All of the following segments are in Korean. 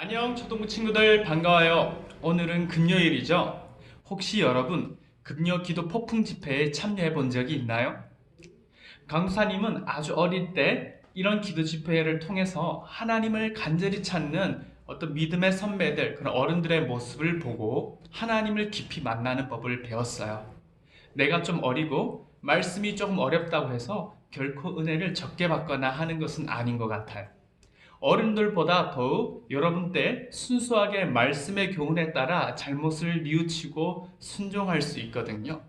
안녕 초등부 친구들 반가워요. 오늘은 금요일이죠. 혹시 여러분 금요 기도 폭풍 집회에 참여해 본 적이 있나요? 강사님은 아주 어릴 때 이런 기도 집회를 통해서 하나님을 간절히 찾는 어떤 믿음의 선배들, 그런 어른들의 모습을 보고 하나님을 깊이 만나는 법을 배웠어요. 내가 좀 어리고 말씀이 조금 어렵다고 해서 결코 은혜를 적게 받거나 하는 것은 아닌 것 같아요. 어른들보다 더욱 여러분 때 순수하게 말씀의 교훈에 따라 잘못을 뉘우치고 순종할 수 있거든요.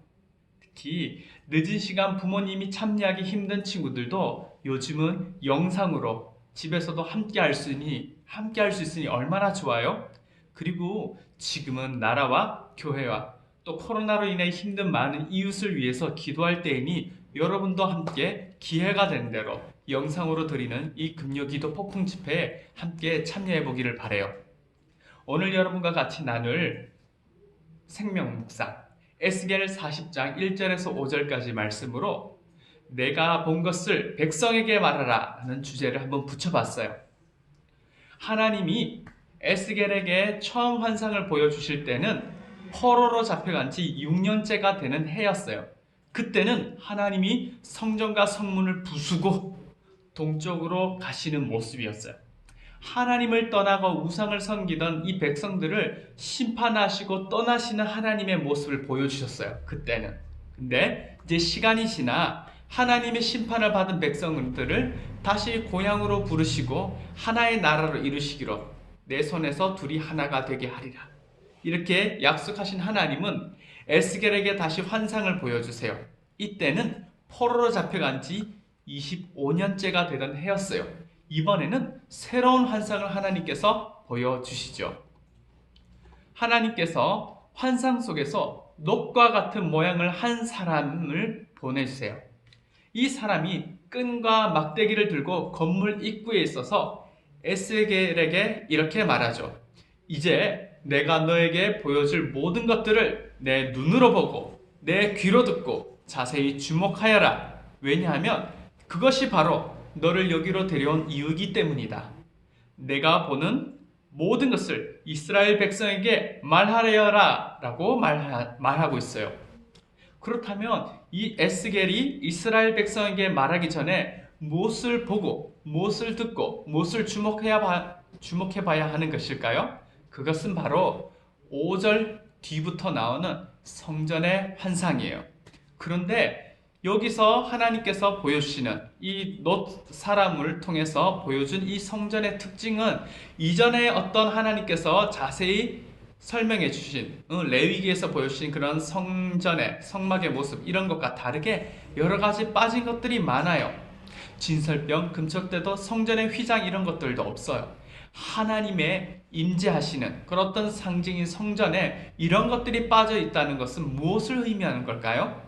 특히 늦은 시간 부모님이 참여하기 힘든 친구들도 요즘은 영상으로 집에서도 함께 할 수 있으니 얼마나 좋아요? 그리고 지금은 나라와 교회와 또 코로나로 인해 힘든 많은 이웃을 위해서 기도할 때이니 여러분도 함께 기회가 된 대로 영상으로 드리는 이 금요기도 폭풍 집회에 함께 참여해 보기를 바래요. 오늘 여러분과 같이 나눌 생명 묵상 에스겔 40장 1절에서 5절까지 말씀으로 내가 본 것을 백성에게 말하라 하는 주제를 한번 붙여봤어요. 하나님이 에스겔에게 처음 환상을 보여주실 때는 포로로 잡혀간 지 6년째가 되는 해였어요. 그때는 하나님이 성전과 성문을 부수고 동쪽으로 가시는 모습이었어요. 하나님을 떠나고 우상을 섬기던 이 백성들을 심판하시고 떠나시는 하나님의 모습을 보여주셨어요. 그때는. 근데 이제 시간이 지나 하나님의 심판을 받은 백성들을 다시 고향으로 부르시고 하나의 나라로 이루시기로 내 손에서 둘이 하나가 되게 하리라. 이렇게 약속하신 하나님은 에스겔에게 다시 환상을 보여주세요. 이때는 포로로 잡혀간 지 25년째가 되던 해였어요. 이번에는 새로운 환상을 하나님께서 보여주시죠. 하나님께서 환상 속에서 녹과 같은 모양을 한 사람을 보내주세요. 이 사람이 끈과 막대기를 들고 건물 입구에 있어서 에스겔에게 이렇게 말하죠. 이제 내가 너에게 보여줄 모든 것들을 내 눈으로 보고 내 귀로 듣고 자세히 주목하여라. 왜냐하면 그것이 바로 너를 여기로 데려온 이유이기 때문이다. 내가 보는 모든 것을 이스라엘 백성에게 말하려라 라고 말하고 있어요. 그렇다면 이 에스겔이 이스라엘 백성에게 말하기 전에 무엇을 보고 무엇을 듣고 무엇을 주목해 봐야 하는 것일까요? 그것은 바로 5절 뒤부터 나오는 성전의 환상이에요. 그런데 여기서 하나님께서 보여주시는 이 롯 사람을 통해서 보여준 이 성전의 특징은 이전에 어떤 하나님께서 자세히 설명해 주신 레위기에서 보여주신 그런 성전의 성막의 모습 이런 것과 다르게 여러 가지 빠진 것들이 많아요. 진설병, 금척대도 성전의 휘장 이런 것들도 없어요. 하나님의 임재하시는 그런 어떤 상징인 성전에 이런 것들이 빠져 있다는 것은 무엇을 의미하는 걸까요?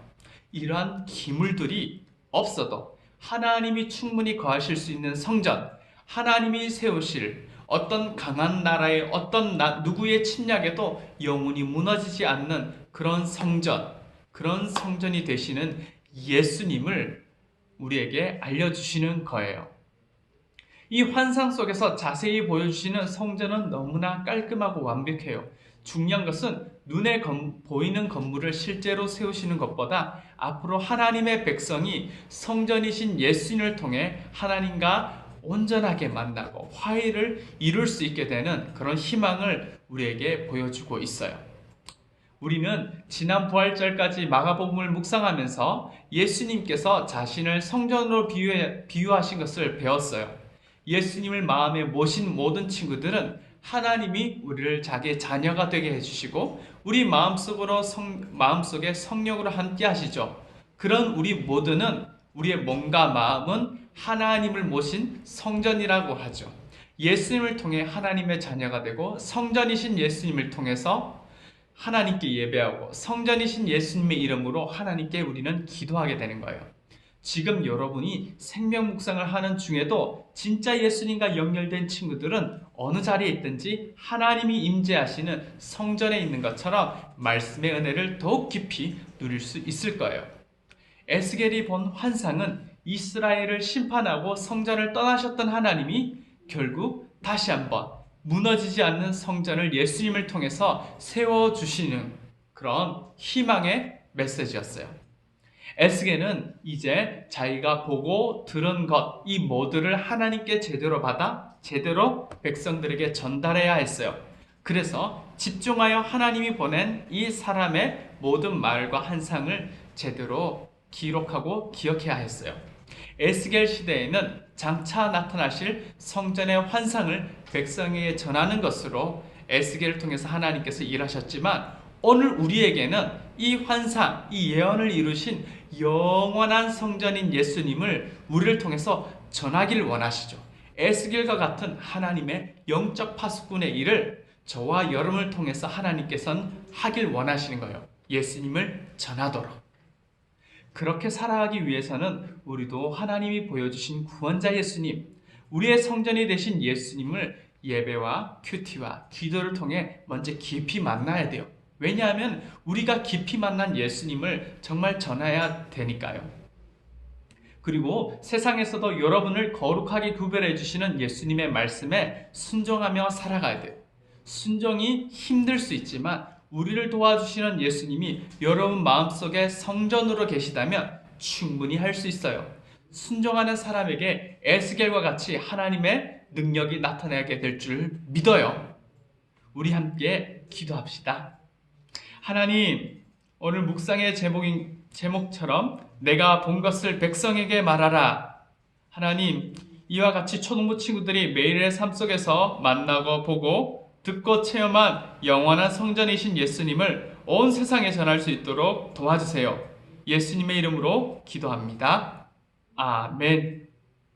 이러한 기물들이 없어도 하나님이 충분히 거하실 수 있는 성전, 하나님이 세우실 어떤 강한 나라의 어떤 누구의 침략에도 영원히 무너지지 않는 그런 성전, 그런 성전이 되시는 예수님을 우리에게 알려주시는 거예요. 이 환상 속에서 자세히 보여주시는 성전은 너무나 깔끔하고 완벽해요. 중요한 것은 눈에 보이는 건물을 실제로 세우시는 것보다 앞으로 하나님의 백성이 성전이신 예수님을 통해 하나님과 온전하게 만나고 화해를 이룰 수 있게 되는 그런 희망을 우리에게 보여주고 있어요. 우리는 지난 부활절까지 마가복음을 묵상하면서 예수님께서 자신을 성전으로 비유하신 것을 배웠어요. 예수님을 마음에 모신 모든 친구들은 하나님이 우리를 자기의 자녀가 되게 해주시고 우리 마음속에 성령으로 함께 하시죠. 그런 우리 모두는 우리의 몸과 마음은 하나님을 모신 성전이라고 하죠. 예수님을 통해 하나님의 자녀가 되고 성전이신 예수님을 통해서 하나님께 예배하고 성전이신 예수님의 이름으로 하나님께 우리는 기도하게 되는 거예요. 지금 여러분이 생명 묵상을 하는 중에도 진짜 예수님과 연결된 친구들은 어느 자리에 있든지 하나님이 임재하시는 성전에 있는 것처럼 말씀의 은혜를 더욱 깊이 누릴 수 있을 거예요. 에스겔이 본 환상은 이스라엘을 심판하고 성전을 떠나셨던 하나님이 결국 다시 한번 무너지지 않는 성전을 예수님을 통해서 세워주시는 그런 희망의 메시지였어요. 에스겔은 이제 자기가 보고 들은 것, 이 모두를 하나님께 제대로 받아 제대로 백성들에게 전달해야 했어요. 그래서 집중하여 하나님이 보낸 이 사람의 모든 말과 환상을 제대로 기록하고 기억해야 했어요. 에스겔 시대에는 장차 나타나실 성전의 환상을 백성에게 전하는 것으로 에스겔을 통해서 하나님께서 일하셨지만, 오늘 우리에게는 이 환상, 이 예언을 이루신 영원한 성전인 예수님을 우리를 통해서 전하기를 원하시죠. 에스겔과 같은 하나님의 영적 파수꾼의 일을 저와 여러분을 통해서 하나님께서는 하길 원하시는 거예요. 예수님을 전하도록. 그렇게 살아가기 위해서는 우리도 하나님이 보여주신 구원자 예수님, 우리의 성전이 되신 예수님을 예배와 큐티와 기도를 통해 먼저 깊이 만나야 돼요. 왜냐하면 우리가 깊이 만난 예수님을 정말 전해야 되니까요. 그리고 세상에서도 여러분을 거룩하게 구별해 주시는 예수님의 말씀에 순종하며 살아가야 돼요. 순종이 힘들 수 있지만 우리를 도와주시는 예수님이 여러분 마음속에 성전으로 계시다면 충분히 할 수 있어요. 순종하는 사람에게 에스겔과 같이 하나님의 능력이 나타나게 될 줄 믿어요. 우리 함께 기도합시다. 하나님, 오늘 묵상의 제목처럼 내가 본 것을 백성에게 말하라. 하나님, 이와 같이 초등부 친구들이 매일의 삶 속에서 만나고 보고 듣고 체험한 영원한 성전이신 예수님을 온 세상에 전할 수 있도록 도와주세요. 예수님의 이름으로 기도합니다. 아멘.